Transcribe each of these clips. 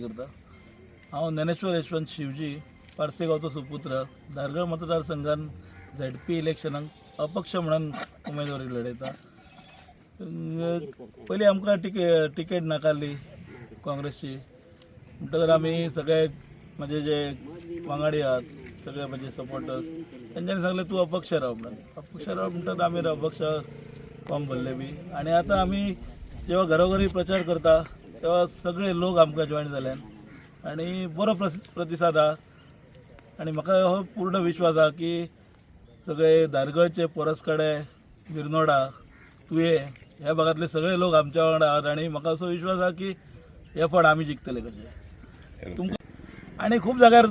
करता हांव ज्ञानेश्वर यशवंत शिवजी पारसेगांवचो सुपुत्र धारगळ मतदारसंघान झेडपी इलेक्शनाक अपक्ष म्हणून उमेदवारी लढयता। पयलीं आमकां टिकेट नाकारली काँग्रेसची, म्हणटकच आमी सगळे म्हजे जे वांगडी आहात सगळे म्हजे सपोर्टर्स तेंच्यांनी सांगलें तूं अपक्ष राव म्हणून। अपक्ष राव म्हणटात आमी अपक्ष फॉर्म भरले बी। आनी आतां आमी जेव्हा घरोघरी प्रचार करता तेव्हा सगळे लोक आमकां जॉयन जाल्यात आनी बरो प्रतिसाद हा। आनी म्हाका हो पूर्ण विश्वास हा की सगळे धारगळचे परसकडे बिरनोडा तुये ह्या भागातले सगळे लोक आमच्या वांगडा आहात आनी म्हाका असो विश्वास हा की हे फावट आमी जिखतले कशें। तुमकां आनी खूब जाग्यार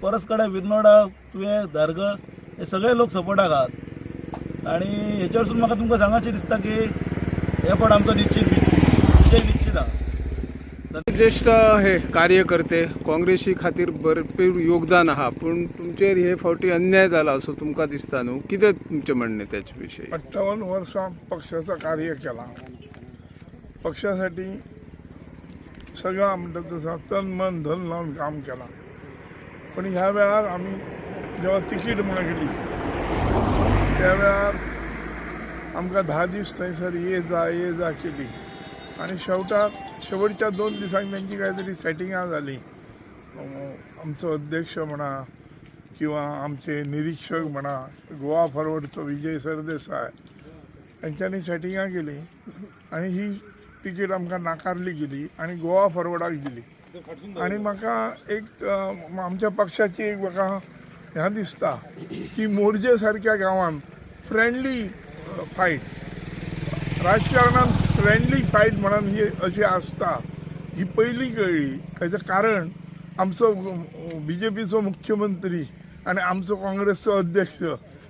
परसकडे बिरनोडा तुये धारगळ हे सगळे लोक सपोर्टाक आहात आनी हेच्या वरसून म्हाका तुमकां सांगचें दिसता की हे फावट आमचो निश्चित हा। ज्येष्ठ हे कार्यकर्ते काँग्रेसी खातीर भरपूर योगदान आहा, पण तुमचेर हे फावटी अन्याय जाला असो तुमकां दिसता न्हू? कितें तुमचें म्हणणें त्याच्या विशयी? 58 वर्सां पक्षाचं कार्य केला, पक्षासाठी सगळं म्हणतात तसं तन मन धन लावून काम केला। पण ह्या वेळार आम्ही जेव्हा तिकीट मागली त्या वेळार आमकां 10 दीस थंयसर ये जा केली आणि शेवटच्या 2 दिसांनी त्यांची काहीतरी सेटिंगां जाली। आमचो अध्यक्ष म्हणा किंवा आमचे निरीक्षक म्हणा गोवा फॉरवर्डचो विजय सरदेसाय यांच्यानी सेटिंगां केली आणि ही तिकीट आमकां नाकारली गेली आणि गोवा फॉरवर्डाक दिली। आणि म्हाका एक आमच्या पक्षाची एक म्हाका ह्या दिसता की मोरजे सारख्या गांवांत फ्रेंडली फायट, राजकारणात फ्रेंडली फायट म्हणून ही अशी आसता ही पहिली कळली। हेचं कारण आमचो BJPचो मुख्यमंत्री आणि आमचो काँग्रेसचो अध्यक्ष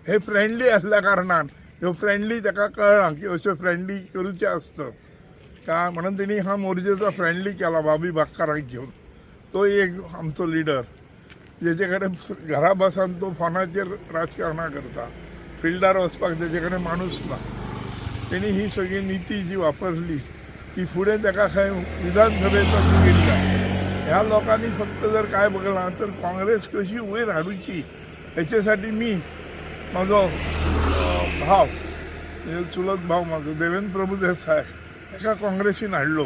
हे फ्रेंडली असल्या कारणान ह्यो फ्रेंडली ताका कळना की अशें फ्रेंडली करूचें आसता का म्हणून तेणी हा मोर्जेचा फ्रेंडली केला बाबी बाक्काराक घेवन। तो एक आमचो लिडर जेचे कडेन घरा बसान तो फोनाचेर राजकारणां करता, फिल्डार वचपाक तेजे कडेन माणूस ना। तेणी ही सगळी नीती जी वापरली की फुडें ताका खंय विधानसभेचो तिकीट जाय। ह्या लोकांनी फक्त जर काय बघलां तर काँग्रेस कशी वयर हाडूची हेच्यासाठी मी माझो भाव चुलत भाव माझो देवेंद्र प्रभुदेसाय एका काँग्रेसीन हाडलो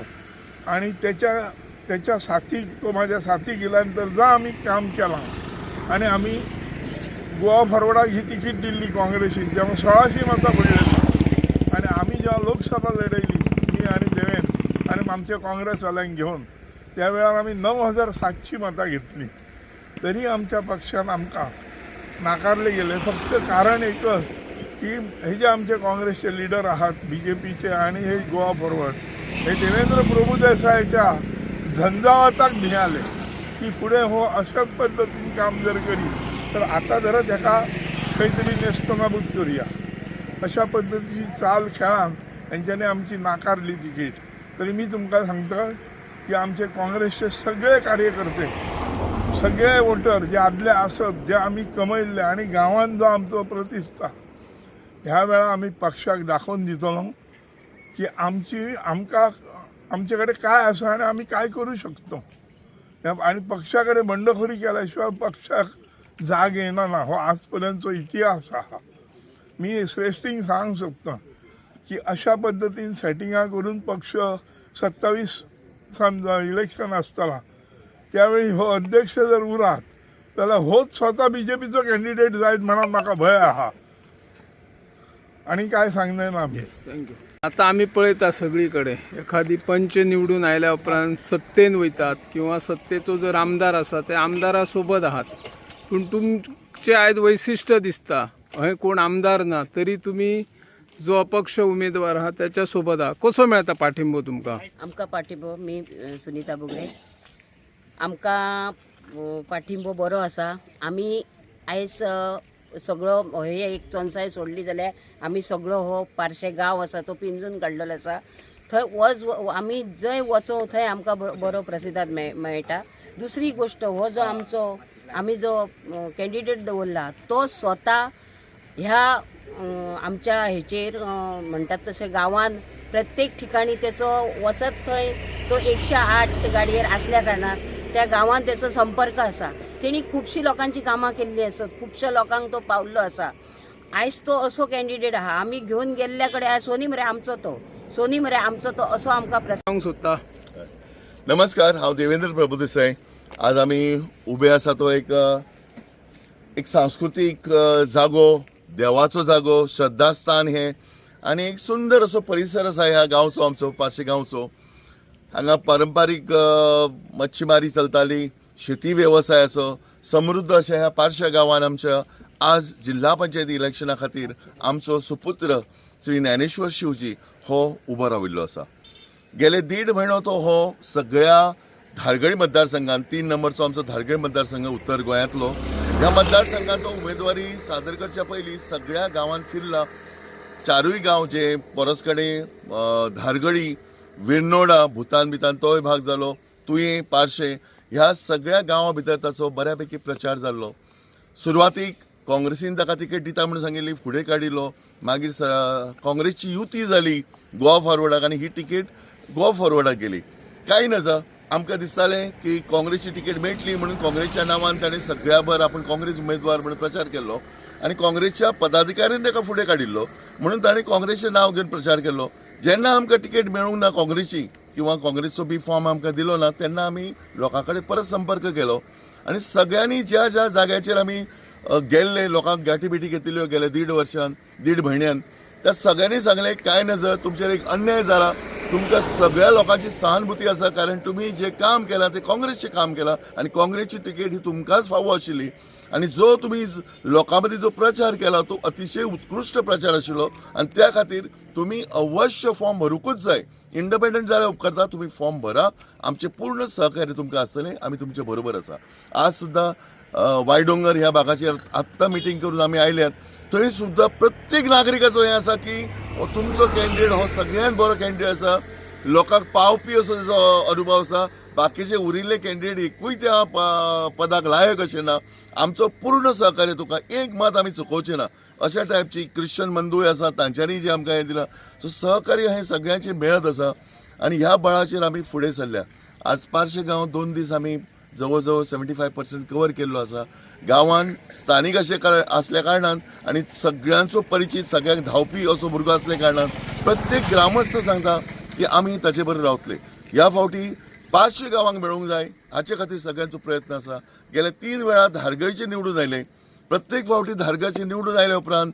आणि त्याच्या साथीक तो माझ्या साथीक गेल्यानंतर जा आम्ही काम केलां आणि आम्ही गोवा फॉरवर्डाक ही तिकीट दिल्ली काँग्रेसीन जेव्हा 1600 मतां पडलेली आणि आम्ही जेव्हा लोकसभा लढयली मी आणि देवेंद्र आणि आमच्या काँग्रेसवाल्यांक घेऊन त्यावेळार आम्ही 9700 मतां घेतली तरी आमच्या पक्षान आमकां नाकारले गेले। फक्त कारण एकच की हे जे आमचे काँग्रेसचे लिडर आहात BJPचे आणि हे गोवा फॉरवर्ड हे देवेंद्र प्रभुदेसायच्या झंझावाताक भियाले की पुढे हो अशाच पद्धतीने काम जर करी तर आता जरा त्याका काहीतरी नेस्तनाबूत करूया अशा पद्धतीची चाल खेळान त्यांच्यानी आमची नाकारली तिकीट। तरी मी तुमकां सांगता की आमचे काँग्रेसचे सगळे कार्यकर्ते सगळे वोटर जे आदले आसत जे आम्ही कमयल्ले आणि गांवांत जो आमचो प्रतिष्ठा ह्या वेळा आम्ही पक्षाक दाखवून दितलो की आमकां आमचे कडेन काय आसा आणि आम्ही काय करू शकतो। आणि पक्षाकडे बंडखोरी केल्याशिवाय पक्षाक जाग येना ना हो आजपर्यंतचो इतिहास आहा। मी श्रेष्ठींक सांग शकता की अशा पद्धतीन सेटिंगां करून पक्ष 27 इलेक्शन आसतला त्यावेळी हो अध्यक्ष जर उरात जाल्यार होच स्वता BJPचो कॅन्डिडेट जायत म्हणून म्हाका भंय आहा आणि काय सांगणे ना। थँक्यू। आता आम्ही पळयता सगळीकडे एखादी पंच निवडून आयल्या उपरांत सत्तेन वयतात किंवा सत्तेचो जर आमदार आसा ते आमदारा सोबत आहात, पण तुमचे आयज वैशिश्ट्य दिसता हय कोण आमदार ना तरी तुम्ही जो अपक्ष उमेदवार आहात त्याच्या सोबत आहात। कसो मेळता पाठिंबो तुमकां? आमकां पाठिंबो मी सुनीता बुगडे आमकां पाठिंबो बरो आसा। आमी आयज सगळो हे एक चोनसाय सोडली जाल्यार आमी सगळो हो पार्शे गांव आसा तो पिंजून काडलेलो आसा। थंय आमी जंय वचो थंय आमकां बरो प्रतिसाद मेळटा। दुसरी गोष्ट हो जो आमी जो कॅन्डिडेट दवरला तो स्वता ह्या आमच्या हेचेर म्हणटात तशें गांवांत प्रत्येक ठिकाणी त्याचो वचत थंय तो 108 गाडयेर असल्या कारणान त्या गांवांत त्याचो संपर्क आसा. तेणी खुबशी लोकांची कामां केल्ली आसत, खुबश्या लोकांक तो पावल्लो आसा. आयज तो असो कॅन्डिडेट आहा, आमी घेवन गेल्ल्या कडेन आयज सोनी मरे आमचो तो असो आमकां सांगूंक सोदता. नमस्कार, हांव देवेंद्र प्रभुदेसाय. आज आमी उबे आसा तो एक सांस्कृतीक जागो, देवाचो जागो, श्रद्धास्थान हे आनी एक सुंदर असो परिसर आसा ह्या गांवचो, आमचो पार्शे गांवचो. हांगा पारंपारीक मच्छीमारी चलताली, शेती वेवसाय असो समृद्ध अशा ह्या पार्शे गांवान आमच्या आज जिल्हा पंचायती इलेक्शना खातीर आमचो सुपुत्र श्री ज्ञानेश्वर शिवजी हो उबो राविल्लो आसा. गेले 1.5 म्हयनो तो हो सगळ्या धारगळी मतदारसंघात 3 नंबरचो आमचो धारगळी मतदारसंघ उत्तर गोंयांतलो. ह्या मतदारसंघात तो उमेदवारी सादर करच्या पयलीं सगळ्या गांवांत फिरला. 4य गांव जे परसकडे, धारगळी, विर्नोडा, भुतान बितान तोय भाग जालो, तुये, पार्शे ह्या सगळ्या गांवां भितर ताचो बऱ्यापैकी प्रचार जाल्लो. सुरवातीक काँग्रेसीन ताका तिकेट दिता म्हणून सांगिल्ली, फुडें काडिल्लो. मागीर काँग्रेसची युती जाली गोवा फॉरवर्डाक आनी ही तिकेट गोवा फॉरवर्डाक गेली. कांय नजा आमकां दिसतालें की काँग्रेसची तिकेट मेळटली म्हणून काँग्रेसच्या नांवान ताणें सगळ्या भर आपूण काँग्रेस उमेदवार म्हणून प्रचार केल्लो आनी काँग्रेसच्या पदाधिकाऱ्यान ताका फुडें काडिल्लो म्हणून ताणें काँग्रेसचें नांव घेवन प्रचार केल्लो. जेन्ना आमकां तिकेट मेळूंक ना काँग्रेसची किंवा काँग्रेसचो बी फॉर्म आमकां दिलो ना तेन्ना आमी लोकां कडेन परत संपर्क केलो आनी सगळ्यांनी ज्या ज्या जाग्याचेर आमी गेल्ले, लोकांक गाठी बिठी घेतिल्ल्यो गेल्या 1.5 वर्षान, 1.5 म्हयन्यान, त्या सगळ्यांनी सांगलें कांय नजर तुमचेर एक अन्याय जाला, तुमकां सगळ्या लोकांची सहानुभूती आसा कारण तुम्ही जे काम केलां ते काँग्रेसचें काम केलां आनी काँग्रेसची तिकेट ही तुमकांच फावो आशिल्ली आनी जो तुम्ही लोकां मदीं जो प्रचार केला तो अतिशय उत्कृश्ट प्रचार आशिल्लो आनी त्या खातीर तुम्ही अवश्य फॉर्म भरूकूच जाय. इंडिपेंडंट जाल्यार उपकारता तुम्ही फॉर्म भरा. आमचे पूर्ण सहकार्य तुमकां आसतलें, आमी तुमचे बरोबर आसा. आज सुद्दां वायडोंगर ह्या भागाचेर आत्तां मिटींग करून आमी आयल्यात. थंय सुद्दां प्रत्येक नागरिकाचो हें आसा की तुमचो कॅन्डिडेट हो सगळ्यांत बरो कॅन्डिडेट आसा, लोकांक पावपी असो ताचो अनुभव आसा. बाकीचे उरिल्ले कॅन्डिडेट एकूय त्या पदाक लायक अशें ना. आमचो पूर्ण सहकार्य तुका एक मात आमी चुकोवचें ना. अशा टायपची क्रिश्चन बंधूय आसा, तांच्यांनी जे आमकां हें दिलां, सो सहकार्य हें सगळ्यांचें मेळत आसा आनी ह्या बळाचेर आमी फुडें सरल्या. आज पार्शे गांव 2 दीस आमी जवळ जवळ 75% कवर केल्लो आसा. गांवान स्थानीक अशें असल्या कारणान आनी सगळ्यांचो परिचीत, सगळ्यांक धांवपी असो भुरगो असल्या कारणान प्रत्येक ग्रामस्थ सांगता की आमी ताचे बरोबर रावतले. ह्या फावटी पार्शे गांवांक मेळूंक जाय हाचे खातीर सगळ्यांचो प्रयत्न आसा. गेल्या 3 वेळा धारगळचे निवडून आयले. प्रत्येक फावटी धारगळचे निवडून आयल्या उपरांत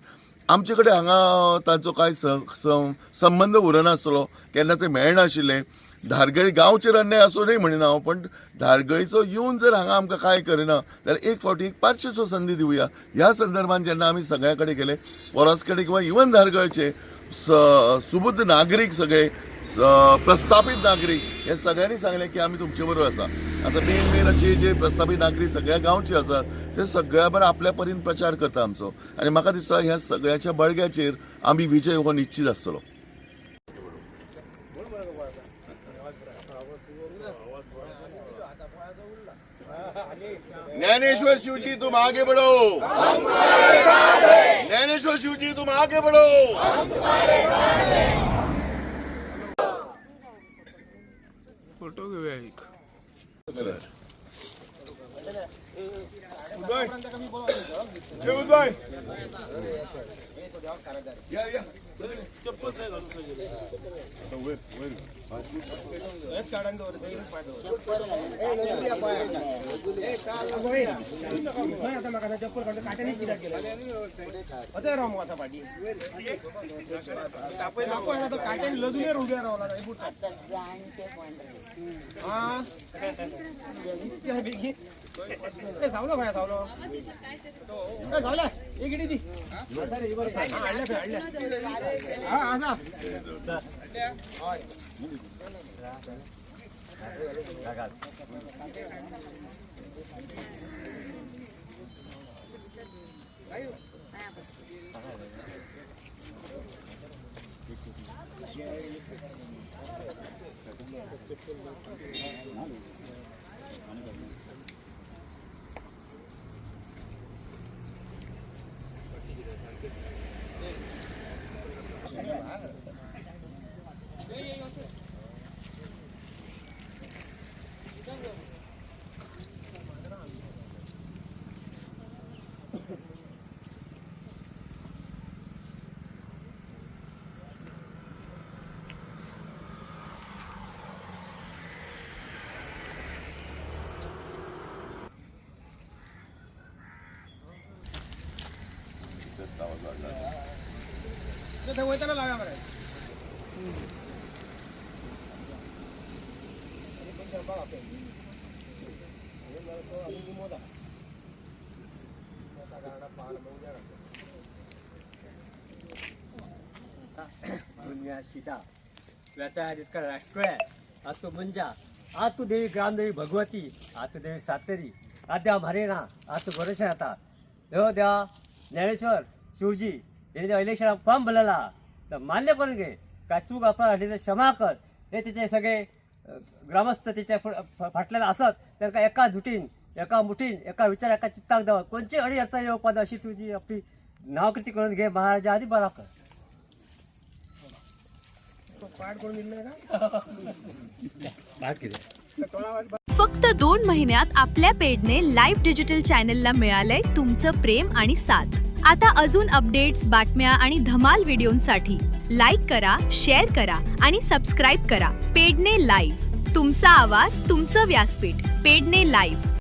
आमचे कडेन हांगा तांचो कांय संबंद उरनासलो, केन्ना ते मेळनाशिल्ले. धारगळी गांवचेर अन्याय असो न्हय म्हणिना हांव, पण धारगळीचो येवन जर हांगा आमकां कांय करिना जाल्यार एक फावटी एक पार्शेचो संदी दिवया. ह्या संदर्भान जेन्ना आमी सगळ्या कडेन गेले, परस कडेन किंवा इवन धारगळचे सुबुद्ध नागरीक, सगळे प्रस्थापीत नागरीक हे सगळ्यांनी सांगले की आमी तुमचे बरोबर आसा. आता मेन असे जे प्रस्थापीत नागरीक सगळ्या गांवचे आसात ते सगळ्या बरोबर आपल्या परीन प्रचार करता आमचो आनी म्हाका दिसता ह्या सगळ्याच्या बळग्याचेर आमी विजय हो निश्चित आसतलो. ज्ञानेश्वर शिवजी तुम आगे बढ़ो, ज्ञानेश्वर शिवजी तुम आगे बढ़ो. फोटो घेऊया एक. करावं असं वाटतं. दुनिया सीता व्यवहारित राष्ट्र आतु मुंजा आतु देवी ग्राम देवी भगवती आतु देवी सातेरी आद्या हरेना आतु भरोसे आता देव देवा ज्ञानेश्वर शिवजी यांनी जेव्हा इलेक्शन फॉर्म भरलेला तर मान्य करून घे काय चूक आपण झाली तर क्षमा कर. हे तिचे सगळे ग्रामस्थ तिच्या फाटलेला असत तर का एका झुटीन एका मुठीन एका विचार एका चित्ताक द्यावं कोणची अडी अर्थ येऊ पद अशी तुझी आपली नावकृती करून घे महाराजा आधी बरा कर. फक्त 2 महिन्यात आपल्या पेडने लाईव्ह डिजिटल चॅनलला मिळालंय तुमचं प्रेम आणि साथ. आता अजून अपडेट्स, बातम्या आणि धमाल व्हिडिओंसाठी लाईक करा, शेअर करा आणि सबस्क्राईब करा. पेडणे लाईव्ह, तुमचा आवाज, तुमचं व्यासपीठ. पेडणे लाईव्ह.